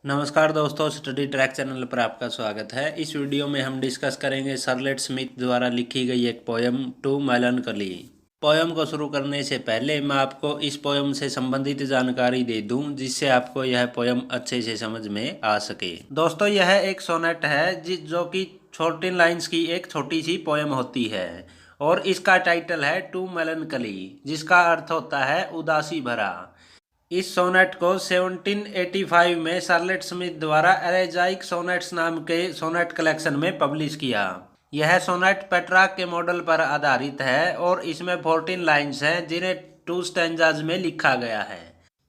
नमस्कार दोस्तों, study track channel पर आपका स्वागत है। इस वीडियो में हम डिस्कस करेंगे शार्लेट स्मिथ द्वारा लिखी गई एक पोयम टू मेलनकली। पोयम को शुरू करने से पहले मैं आपको इस पोयम से संबंधित जानकारी दे दूं, जिससे आपको यह पोयम अच्छे से समझ में आ सके। दोस्तों, यह एक सोनेट है जो कि 14 लाइन्स की एक छोटी सी पोयम होती है और इसका टाइटल है टू मेलनकली, जिसका अर्थ होता है उदासी भरा। इस सोनेट को 1785 में शार्लेट स्मिथ द्वारा एलेजाइक सोनेट्स नाम के सोनेट कलेक्शन में पब्लिश किया। यह सोनेट पेट्राक के मॉडल पर आधारित है और इसमें 14 लाइन्स हैं, जिन्हें 2 स्टेंजाज में लिखा गया है।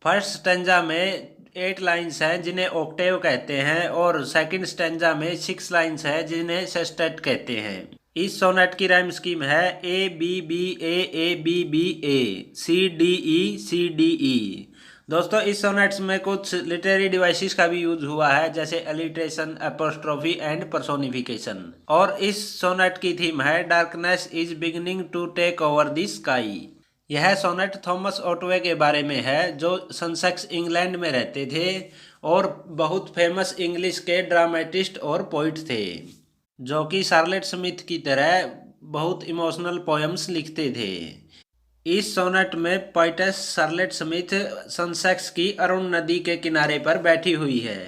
फर्स्ट स्टेंजा में 8 लाइन्स हैं, जिन्हें ऑक्टेव कहते हैं, और सेकंड स्टेंजा में 6 लाइन्स हैं, जिन्हें सेस्टेट कहते हैं। इस सोनेट की राइम स्कीम है A B B A A B B A C D E दोस्तों, इस सोनेट्स में कुछ लिटरेरी डिवाइसेस का भी यूज हुआ है, जैसे एलिट्रेशन, एपोस्ट्रोफी एंड पर्सोनिफिकेशन। और इस सोनेट की थीम है darkness is beginning to take over the sky. यह सोनेट थॉमस ऑटवे के बारे में है, जो सनसेक्स इंग्लैंड में रहते थे और बहुत फेमस इंग्लिश के ड्रामेटिस्ट और पोइट थे, जो कि शार्लेट स्मिथ की तरह बहुत इमोशनल पोएम्स लिखते थे। इस सोनेट में पोइटेस शार्लेट स्मिथ सनसेक्स की अरुण नदी के किनारे पर बैठी हुई है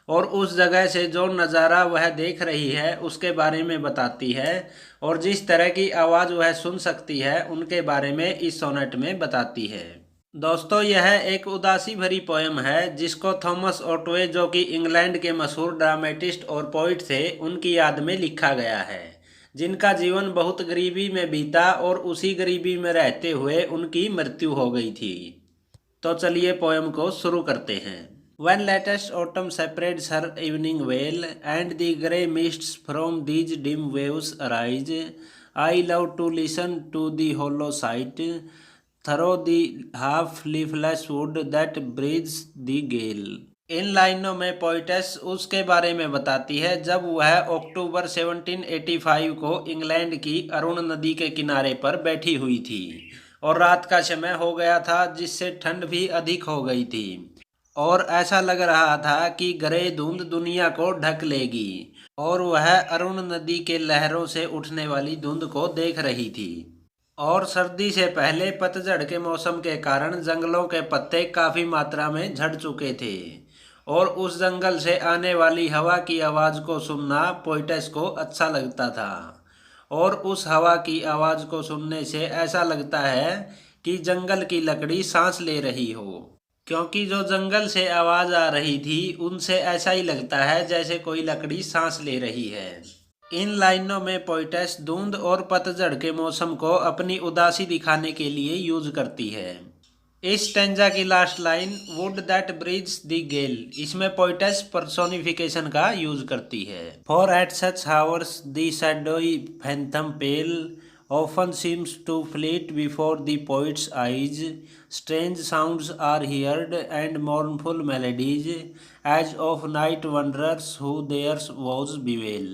और उस जगह से जो नज़ारा वह देख रही है उसके बारे में बताती है, और जिस तरह की आवाज़ वह सुन सकती है उनके बारे में इस सोनेट में बताती है। दोस्तों, यह एक उदासी भरी पोयम है, जिसको थॉमस ऑटवे, जो कि इंग्लैंड के मशहूर ड्रामेटिस्ट और पोइट थे, उनकी याद में लिखा गया है, जिनका जीवन बहुत गरीबी में बीता और उसी गरीबी में रहते हुए उनकी मृत्यु हो गई थी। तो चलिए पोयम को शुरू करते हैं। When latest autumn separates her evening veil, and the grey mists from these dim waves arise, I love to listen to the hollow sight through the half-leafless wood that breathes the gale। इन लाइनों में poetess उसके बारे में बताती है जब वह अक्टूबर 1785 को इंग्लैंड की अरुण नदी के किनारे पर बैठी हुई थी और रात का समय हो गया था, जिससे ठंड भी अधिक हो गई थी और ऐसा लग रहा था कि ग्रे धुंध दुनिया को ढक लेगी, और वह अरुण नदी के लहरों से उठने वाली धुंध को देख रही थी। और सर्दी से पहले पतझड़ के मौसम के कारण जंगलों के पत्ते काफ़ी मात्रा में झड़ चुके थे, और उस जंगल से आने वाली हवा की आवाज़ को सुनना पोइटेस को अच्छा लगता था। और उस हवा की आवाज़ को सुनने से ऐसा लगता है कि जंगल की लकड़ी सांस ले रही हो, क्योंकि जो जंगल से आवाज़ आ रही थी उनसे ऐसा ही लगता है जैसे कोई लकड़ी सांस ले रही है। इन लाइनों में पोइटेस धुंध और पतझड़ के मौसम को अपनी उदासी दिखाने के लिए यूज करती है। इस स्टेंजा की last line wood that breathes the gale, इसमें पोइटेस पर्सोनिफिकेशन का यूज करती है। For at such hours the shadowy phantom pale often seems to flit before the poet's eyes. Strange sounds are heard and mournful melodies, as of night wanderers who their vows bewail।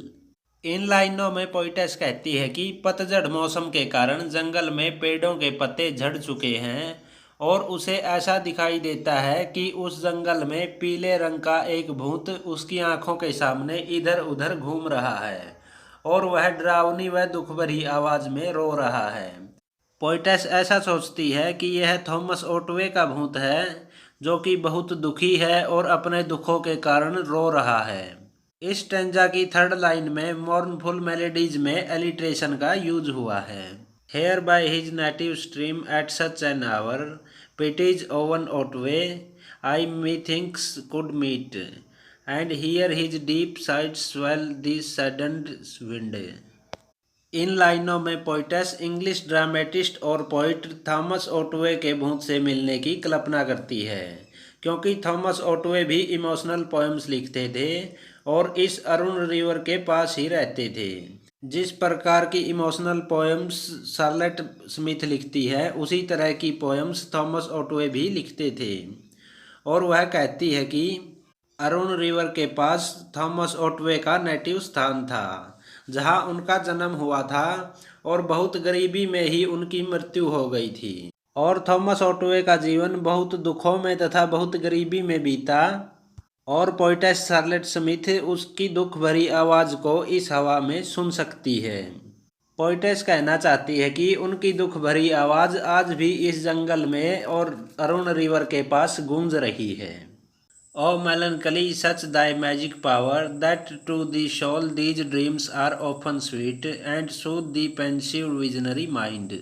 इन लाइनों में poetess कहती है कि पतझड़ मौसम के कारण जंगल में पेड़ों के पत्ते झड़ चुके हैं और उसे ऐसा दिखाई देता है कि उस जंगल में पीले रंग का एक भूत उसकी आंखों के सामने इधर उधर घूम रहा है और वह डरावनी व दुख भरी आवाज में रो रहा है। पोइटेस ऐसा सोचती है कि यह थॉमस ऑटवे का भूत है, जो कि बहुत दुखी है और अपने दुखों के कारण रो रहा है। इस स्टेंजा की थर्ड लाइन में मॉर्नफुल मेलेडीज में एलिट्रेशन का यूज हुआ है। Here by his native stream at such an hour, pity's own Otway I methinks could meet, and hear his deep sighs swell the saddened wind. इन लाइनों में poetess English dramatist और poet Thomas Otway के भूत से मिलने की कल्पना करती है, क्योंकि थॉमस ऑटवे भी इमोशनल पोएम्स लिखते थे और इस अरुण रिवर के पास ही रहते थे। जिस प्रकार की इमोशनल पोएम्स शार्लेट स्मिथ लिखती है, उसी तरह की पोएम्स थॉमस ऑटवे भी लिखते थे। और वह कहती है कि अरुण रिवर के पास थॉमस ऑटवे का नेटिव स्थान था, जहां उनका जन्म हुआ था, और बहुत गरीबी में ही उनकी मृत्यु हो गई थी। और थॉमस ऑटवे का जीवन बहुत दुखों में तथा बहुत गरीबी में बीता, और पोइटेस शार्लेट स्मिथ उसकी दुख भरी आवाज़ को इस हवा में सुन सकती है। पोइटेस कहना चाहती है कि उनकी दुख भरी आवाज़ आज भी इस जंगल में और अरुण रिवर के पास गूंज रही है। ओ melancholy such thy magic power that to the soul these dreams are often sweet and soothe the pensive visionary mind।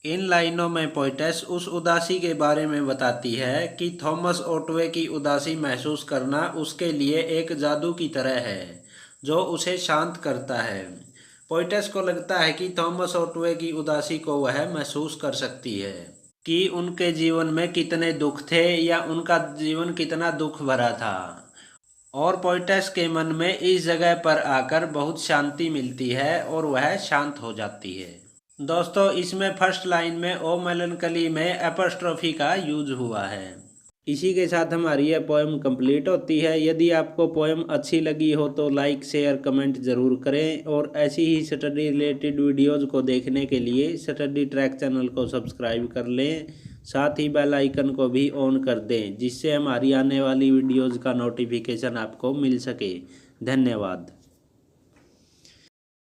इन लाइनों में पोइटेस उस उदासी के बारे में बताती है कि थॉमस ओटवे की उदासी महसूस करना उसके लिए एक जादू की तरह है जो उसे शांत करता है। पोइटेस को लगता है कि थॉमस ओटवे की उदासी को वह महसूस कर सकती है कि उनके जीवन में कितने दुख थे या उनका जीवन कितना दुख भरा था, और पोइटेस के मन में इस जगह पर आकर बहुत शांति मिलती है और वह शांत हो जाती है। दोस्तों, इसमें फर्स्ट लाइन में ओ मेलनकली में एपोस्ट्रोफी का यूज हुआ है। इसी के साथ हमारी यह पोएम कंप्लीट होती है। यदि आपको पोएम अच्छी लगी हो तो लाइक शेयर कमेंट ज़रूर करें, और ऐसी ही स्टडी रिलेटेड वीडियोज़ को देखने के लिए स्टडी ट्रैक चैनल को सब्सक्राइब कर लें, साथ ही बेल आइकन को भी ऑन कर दें जिससे हमारी आने वाली वीडियोज़ का नोटिफिकेशन आपको मिल सके। धन्यवाद।